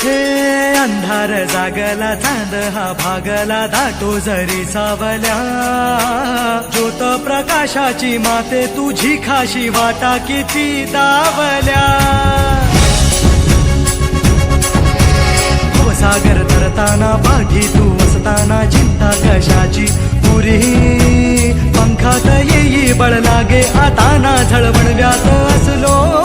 हे अंधार जागला चांद हा भागला दाटो जरी सावल्या ज्योत प्रकाशाची माते तुझी खाशी वाटा किती दावल्या सागर तरताना पाठी तू असताना चिंता कशाची पुरी पंखात येई बळ लागे आता ना झळवण व्यात असलो